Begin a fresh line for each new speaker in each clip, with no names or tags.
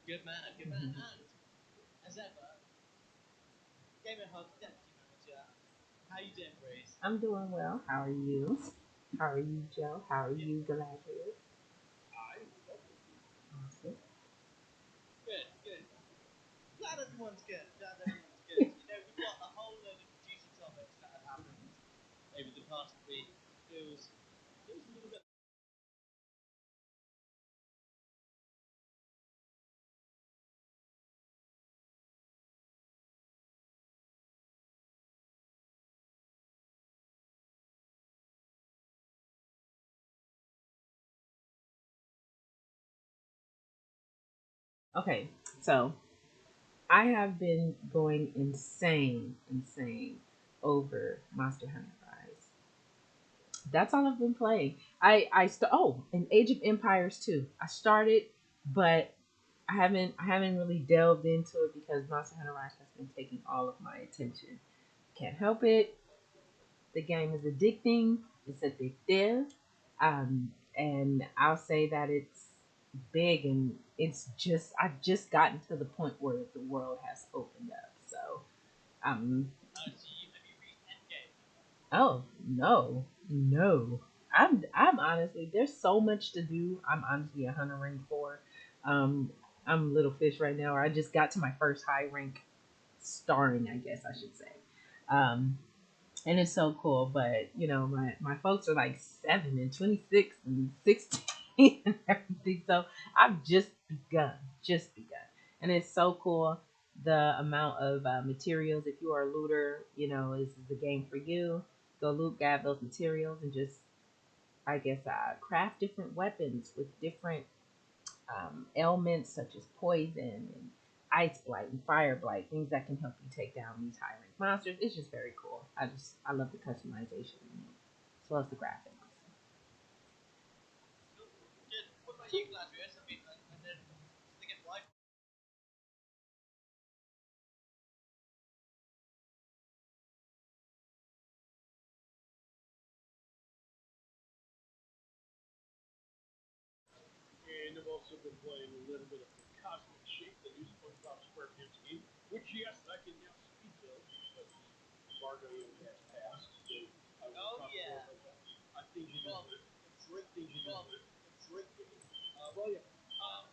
Good man, good man. And as ever, Gamerhub Deputy Manager. How you doing, Bruce?
I'm doing well. How are you? How are you, Joe? How are you, Galactus? Awesome.
Good, good. Glad everyone's good. Glad everyone's good. You know, we've got a whole load of juicy topics that have happened over the past week. Feels a little bit.
Okay, so I have been going insane over Monster Hunter Rise. That's all I've been playing. And Age of Empires too. I started, but I haven't really delved into it because Monster Hunter Rise has been taking all of my attention. Can't help it. The game is addicting. It's addictive. And I'll say that it's big, and I've just gotten to the point where the world has opened up. So, um,
So have you reached Endgame?
oh no. I'm honestly, there's so much to do. I'm honestly a hunter rank 4. Um, I'm little fish right now, or I just got to my first high rank starring, I guess I should say. Um, and it's so cool. But my folks are like 7 and 26 and 16 and everything. So I've just begun, and it's so cool. The amount of materials. If you are a looter, this is the game for you. Go loot, grab those materials, and just I guess craft different weapons with different ailments such as poison and ice blight and fire blight, things that can help you take down these high rank monsters. It's just very cool. I love the customization as well as the graphics.
Good. What about you, Gladius? I mean, and then thinking life. Oh yeah. Well, well, um,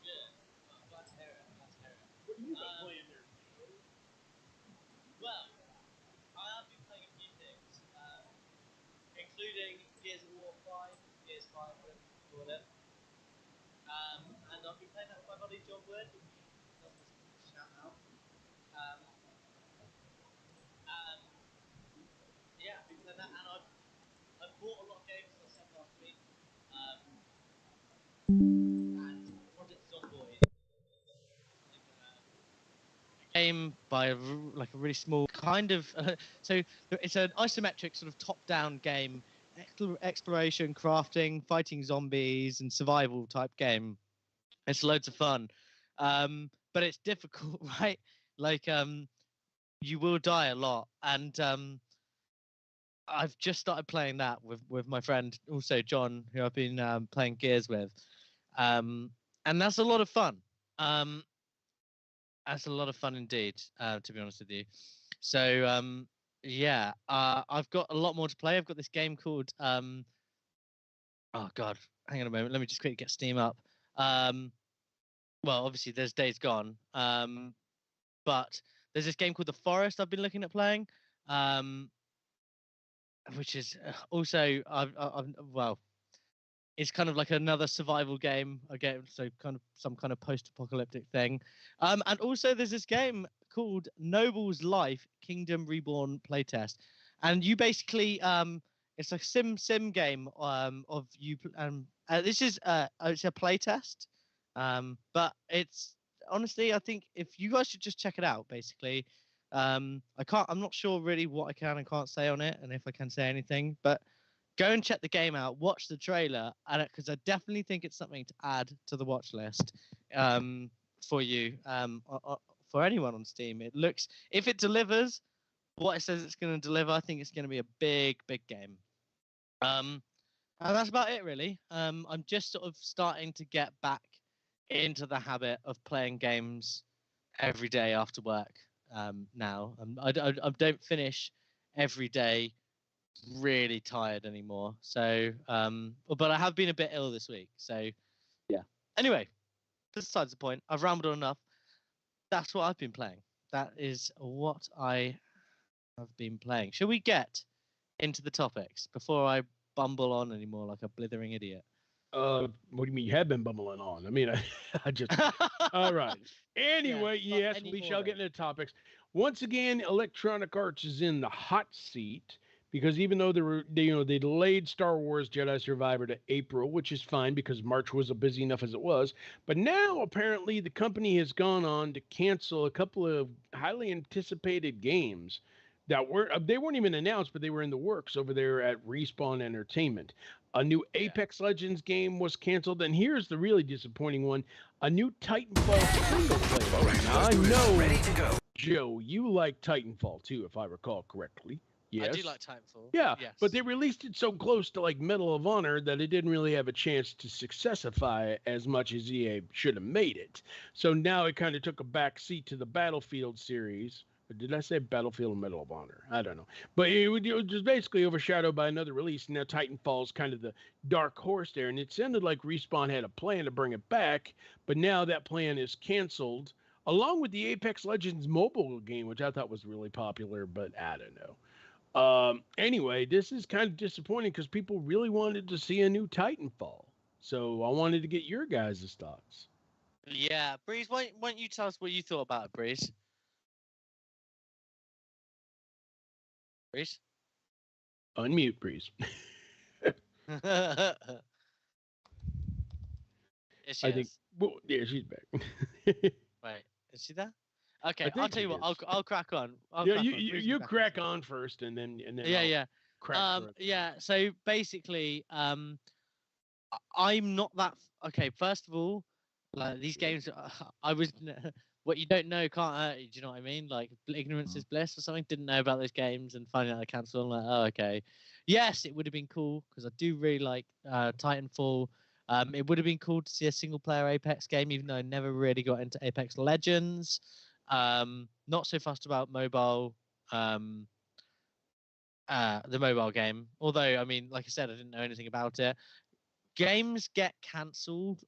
good. Glad to hear it. Glad to hear it. Well, I have been playing a few things, including Gears of War 5, Gears 5, whatever you call it. And I've been playing that with my buddy John Wood, which does this shout out. Um, and yeah, I've been playing that, and I've bought a lot of games, as I said last week. Um, and Project Zomboid, like a game by like a really small kind of so it's an isometric sort of top-down game, exploration, crafting, fighting zombies, and survival type game. It's loads of fun, but it's difficult, right? Like you will die a lot, and I've just started playing that with my friend, also John, who I've been playing Gears with, um, and that's a lot of fun. Um, that's a lot of fun indeed, to be honest with you. So yeah, I've got a lot more to play. I've got this game called oh god, hang on a moment. Let me just quickly get Steam up. Um, well, obviously there's Days Gone, but there's this game called The Forest I've been looking at playing, um, which is also well, it's kind of like another survival game again, so kind of some kind of post-apocalyptic thing. And also there's this game called Noble's Life Kingdom Reborn playtest, and you basically it's a sim game of you this is it's a playtest, but it's honestly I think if you guys should just check it out basically. I'm not sure really what I can and can't say on it, and if I can say anything. But go and check the game out. Watch the trailer, and because I definitely think it's something to add to the watch list, for you, for anyone on Steam. It looks, if it delivers what it says it's going to deliver, I think it's going to be a big, big game. And that's about it, really. I'm just sort of starting to get back into the habit of playing games every day after work now. I don't finish every day really tired anymore. So, but I have been a bit ill this week. So, yeah. Anyway, besides the point, I've rambled enough. That's what I've been playing. That is what I have been playing. Shall we get into the topics before I bumble on anymore like a blithering idiot?
What do you mean you have been bumbling on? I mean, I just. All right. Anyway, yes, we shall get into topics. Once again, Electronic Arts is in the hot seat because even though they delayed Star Wars Jedi Survivor to April, which is fine because March was busy enough as it was, but now apparently the company has gone on to cancel a couple of highly anticipated games that weren't even announced, but they were in the works over there at Respawn Entertainment. A new Apex Legends game was canceled, and here's the really disappointing one: a new Titanfall single player. Now, I know, ready to go. Joe, you like Titanfall too, if I recall correctly. Yes.
I do like Titanfall.
Yeah,
yes.
But they released it so close to like Medal of Honor that it didn't really have a chance to successify as much as EA should have made it. So now it kind of took a back seat to the Battlefield series. Did I say Battlefield or Medal of Honor? I don't know. But it was just basically overshadowed by another release. Now Titanfall's kind of the dark horse there. And it sounded like Respawn had a plan to bring it back. But now that plan is canceled, along with the Apex Legends mobile game, which I thought was really popular. But I don't know. Anyway, this is kind of disappointing because people really wanted to see a new Titanfall. So I wanted to get your guys' thoughts.
Yeah. Breeze, why don't you tell us what you thought about it, Breeze? Breeze?
Unmute, Breeze. I think. Well, yeah, she's back.
Wait, is she there? Okay, I'll tell you what. I'll crack on.
You crack on first, and then
yeah.
Crack
yeah. So basically, I'm not that okay. First of all, like these games, I was what you don't know can't hurt you. Do you know what I mean? Like ignorance is bliss or something. Didn't know about those games and finding out they're cancelled. I'm like, oh, okay. Yes, it would have been cool because I do really like Titanfall. It would have been cool to see a single player Apex game, even though I never really got into Apex Legends. Not so fussed about mobile. The mobile game. Although, I mean, like I said, I didn't know anything about it. Games get cancelled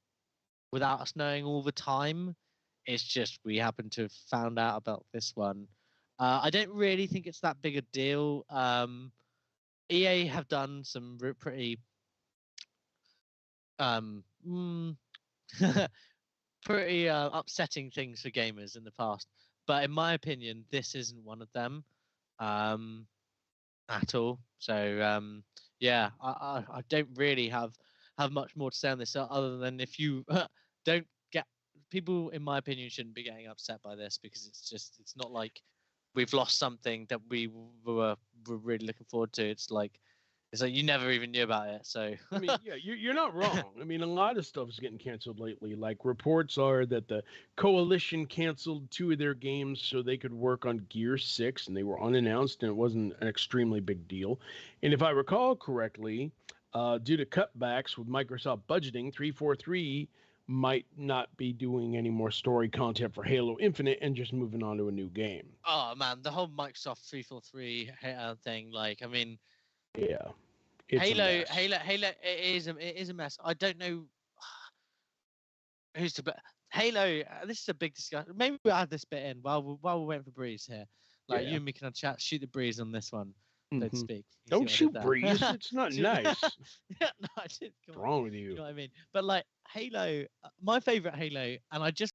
without us knowing all the time. It's just we happen to have found out about this one. I don't really think it's that big a deal. EA have done some pretty pretty upsetting things for gamers in the past. But in my opinion, this isn't one of them at all. So yeah, I don't really have much more to say on this other than if you don't get people, in my opinion, shouldn't be getting upset by this because it's not like we've lost something that we were really looking forward to. It's like you never even knew about it. So
I mean, yeah, you're not wrong. I mean, a lot of stuff is getting canceled lately. Like reports are that the Coalition canceled 2 of their games so they could work on Gear 6, and they were unannounced, and it wasn't an extremely big deal. And if I recall correctly, due to cutbacks with Microsoft budgeting, 343 might not be doing any more story content for Halo Infinite and just moving on to a new game.
Oh man, the whole Microsoft 343 thing, like, I mean,
yeah.
Halo, it is a mess. I don't know who's to blame. Halo, this is a big discussion. Maybe we'll add this bit in while we're waiting for Breeze here. Like you and me can have chat, shoot the breeze on this one, so to speak.
Don't shoot Breeze. It's not nice.
No, I did.
What's wrong with you?
You know what I mean? But like Halo, my favorite Halo, and I just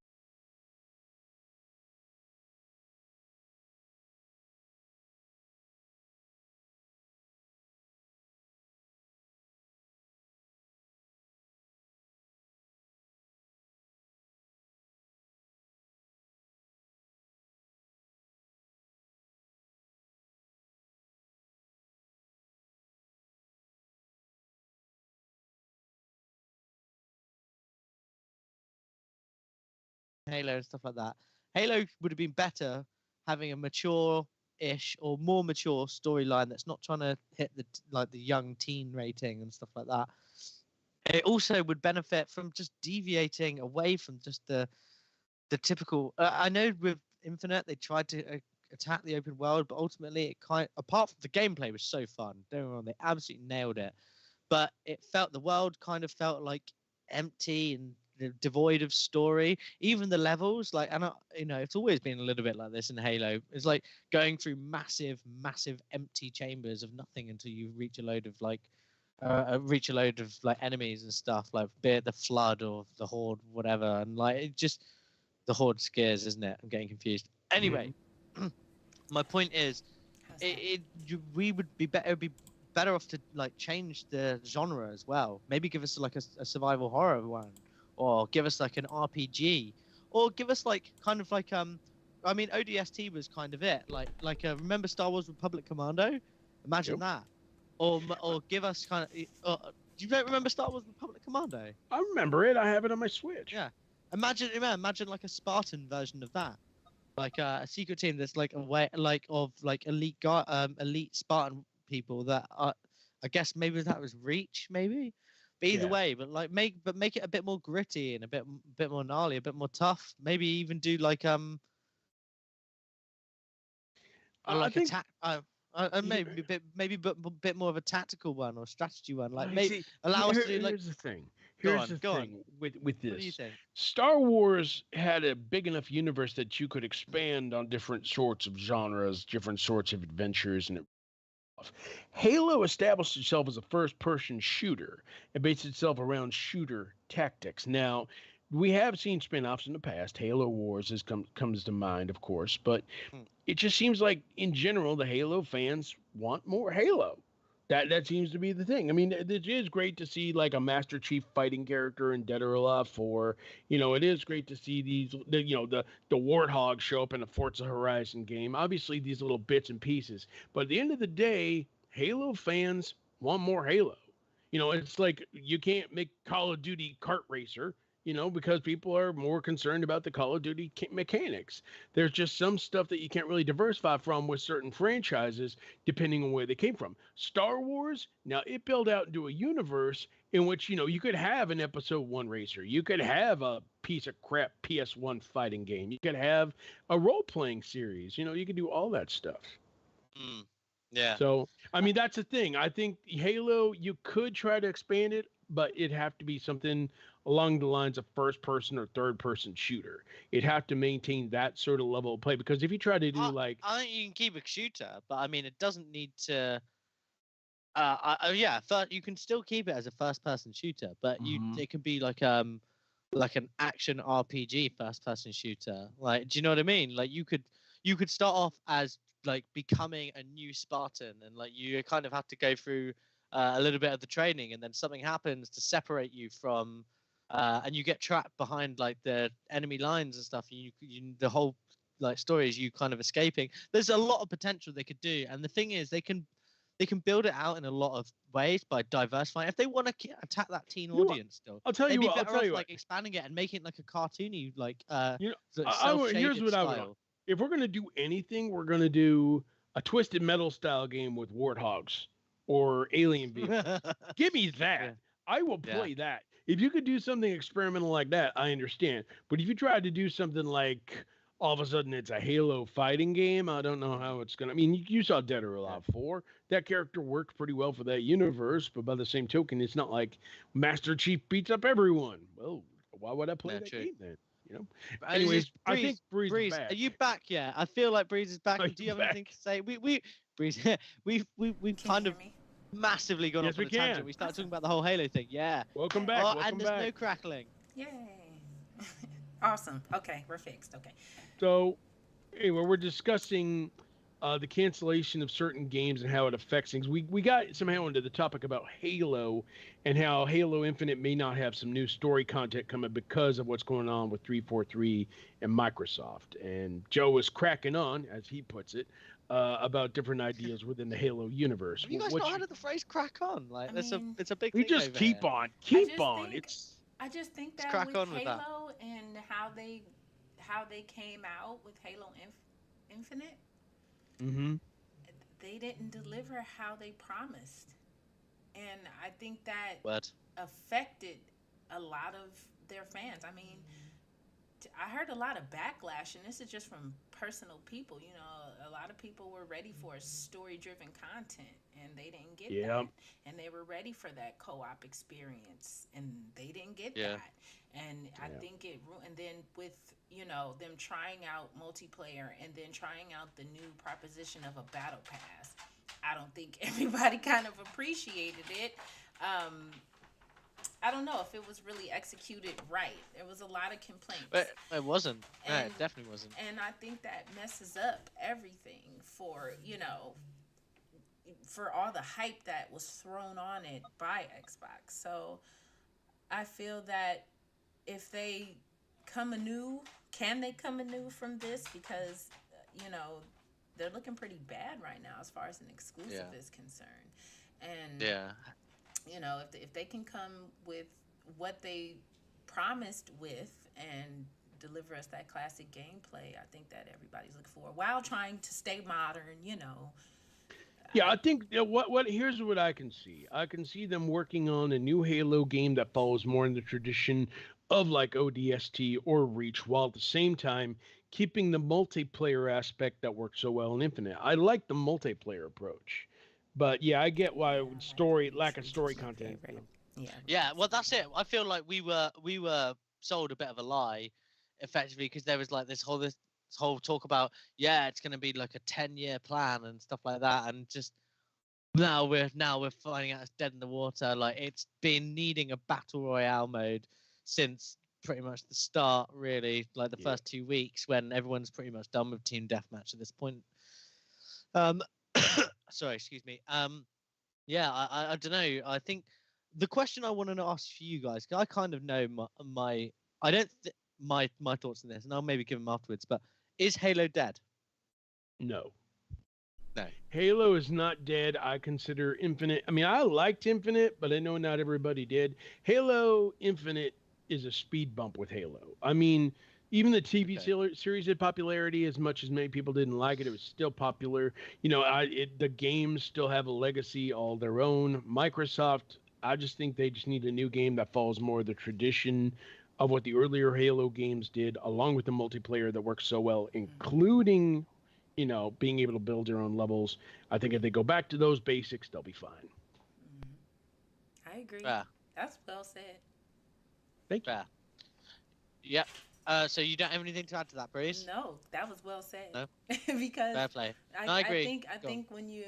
Halo and stuff like that. Halo would have been better having a mature-ish or more mature storyline that's not trying to hit the young teen rating and stuff like that. It also would benefit from just deviating away from just the typical. I know with Infinite they tried to attack the open world, but ultimately it apart from the gameplay was so fun. Don't get me wrong, they absolutely nailed it, but the world kind of felt like empty and devoid of story. Even the levels, it's always been a little bit like this in Halo. It's like going through massive empty chambers of nothing until you reach a load of enemies and stuff, like be it the Flood or the Horde, whatever. And the Horde scares, isn't it? I'm getting confused. Anyway, my point is, we would be better. It would be better off to change the genre as well. Maybe give us a survival horror one, or give us an RPG, or give us ODST was kind of it. Remember Star Wars Republic Commando? Imagine that. Or give us do you remember Star Wars Republic Commando?
I remember it. I have it on my Switch.
Yeah. Imagine a Spartan version of that. A secret team that's elite Spartan people that are, I guess maybe that was Reach, maybe. But either way, make it a bit more gritty and a bit more gnarly, a bit more tough. Maybe even do maybe a bit more of a tactical one or strategy one. Allow us to do
Here's the thing. Here's the thing with this.
What do you think?
Star Wars had a big enough universe that you could expand on different sorts of genres, different sorts of adventures, and Halo established itself as a first-person shooter and based itself around shooter tactics. Now, we have seen spin-offs in the past. Halo Wars comes to mind, of course, but it just seems like, in general, the Halo fans want more Halo. That seems to be the thing. I mean, it is great to see a Master Chief fighting character in Dead or Alive 4. It is great to see the Warthog show up in a Forza Horizon game. Obviously, these little bits and pieces. But at the end of the day, Halo fans want more Halo. It's like you can't make Call of Duty Kart Racer, because people are more concerned about the Call of Duty mechanics. There's just some stuff that you can't really diversify from with certain franchises, depending on where they came from. Star Wars, now it built out into a universe in which, you could have an Episode 1 racer. You could have a piece of crap PS1 fighting game. You could have a role-playing series. You could do all that stuff.
Yeah.
So, that's the thing. I think Halo, you could try to expand it, but it'd have to be something along the lines of first-person or third-person shooter. It'd have to maintain that sort of level of play, because if you try to do
I think you can keep a shooter, but it doesn't need to. You can still keep it as a first-person shooter, but it can be like an action RPG first-person shooter. Do you know what I mean? You could start off as becoming a new Spartan, and you kind of have to go through a little bit of the training, and then something happens to separate you from, and you get trapped behind the enemy lines and stuff. The whole story is you kind of escaping. There's a lot of potential they could do, and the thing is they can build it out in a lot of ways by diversifying. If they want to attack that teen audience, still,
I'll tell you what.
Expanding it and making it a cartoony
here's what I would. If we're gonna do anything, we're gonna do a Twisted Metal style game with warthogs or alien vehicles. Give me that. Yeah. I will play that. If you could do something experimental like that, I understand. But if you tried to do something like all of a sudden it's a Halo fighting game, I don't know how it's going to... you saw Dead or Alive 4. That character worked pretty well for that universe, but by the same token, it's not like Master Chief beats up everyone. Well, why would I play that game then? Anyways, I think Breeze is back.
Are you back? Yeah, I feel like Breeze is back. Do you have anything to say? Breeze, we've kind of massively gone off on a tangent. We started talking about the whole Halo thing. Yeah.
Welcome back.
And there's no crackling.
Yay. Awesome. Okay, we're fixed. Okay.
So, anyway, we're discussing the cancellation of certain games and how it affects things. We got somehow into the topic about Halo and how Halo Infinite may not have some new story content coming because of what's going on with 343 and Microsoft. And Joe was cracking on, as he puts it, about different ideas within the Halo universe.
Have you guys not heard of the phrase "crack on"? It's a big thing.
We just keep on. I just think
that with Halo and how they how they came out with Halo Infinite,
Mm-hmm.
they didn't deliver how they promised. And I think that
Word.
affected a lot of their fans. I mean, I heard a lot of backlash, and this is just from personal people. You know, a lot of people were ready for story-driven content, and they didn't get
Yeah.
that. And they were ready for that co-op experience, and they didn't get
Yeah.
that. And I
Yeah.
think and then with, you know, them trying out multiplayer and then trying out the new proposition of a battle pass, I don't think everybody kind of appreciated it. Um, I don't know if it was really executed right. There was a lot of complaints.
But it wasn't. No,
And-
it definitely wasn't.
And I think that messes up everything for, you know, for all the hype that was thrown on it by Xbox. So I feel that if they come anew, can they come anew from this? Because, you know, they're looking pretty bad right now as far as an exclusive is concerned. And
Yeah.
you know, if they can come with what they promised with and deliver us that classic gameplay, I think that everybody's looking for, while trying to stay modern, you know.
Yeah, I think what here's what I can see. I can see them working on a new Halo game that follows more in the tradition of like ODST or Reach, while at the same time keeping the multiplayer aspect that works so well in Infinite. I like the multiplayer approach, but yeah, I get why lack of story content.
Yeah.
Yeah, well, that's it. I feel like we were sold a bit of a lie, effectively, because there was like this whole talk about, yeah, it's going to be like a 10-year plan and stuff like that, and just now we're finding out it's dead in the water. Like, it's been needing a battle royale mode since pretty much the start, really, like the first 2 weeks, when everyone's pretty much done with team deathmatch at this point. Sorry, excuse me. Yeah, I don't know. I think the question I want to ask for you guys, 'cause I kind of know my I don't my thoughts on this, and I'll maybe give them afterwards. But is Halo dead?
No.
No.
Halo is not dead. I consider Infinite. I mean, I liked Infinite, but I know not everybody did. Halo Infinite is a speed bump with Halo. I mean, even the TV series had popularity. As much as many people didn't like it, it was still popular. You know, the games still have a legacy all their own. Microsoft, I just think they just need a new game that follows more of the tradition of what the earlier Halo games did, along with the multiplayer that works so well, including, you know, being able to build their own levels. I think if they go back to those basics, they'll be fine.
I agree.
Yeah.
That's well said.
Thank you.
Yeah. Yeah. So you don't have anything to add to that, Breeze?
No, that was well said.
No?
Because
Fair play.
I
agree.
I think when you're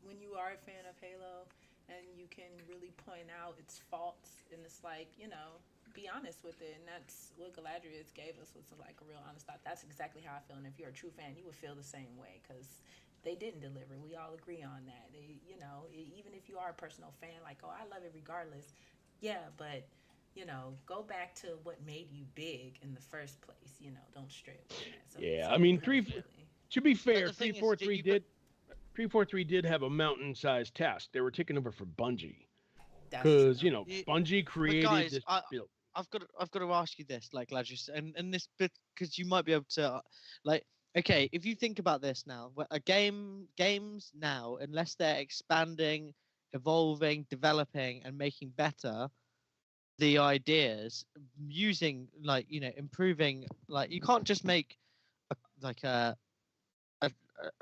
when you are a fan of Halo and you can really point out its faults, and it's like, you know, be honest with it, and that's what Galadrius gave us, was like a real honest thought. That's exactly how I feel, and if you're a true fan, you would feel the same way, because they didn't deliver. We all agree on that. They, you know, even if you are a personal fan, like, oh, I love it regardless. Yeah, but you know, go back to what made you big in the first place. You know, don't stray away from that. So,
Yeah,
so
I mean,
really,
to be fair,
the thing is,
343 did have a mountain-sized task. They were taking over for Bungie,
that's
because
true.
you know Bungie created
guys,
this build.
I've got to ask you this, like, Ladris, and this bit, because you might be able to, like, okay, if you think about this now, games now, unless they're expanding, evolving, developing, and making better the ideas, using, like, you know, improving, like, you can't just make a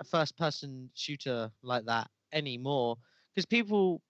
first person shooter like that anymore, because people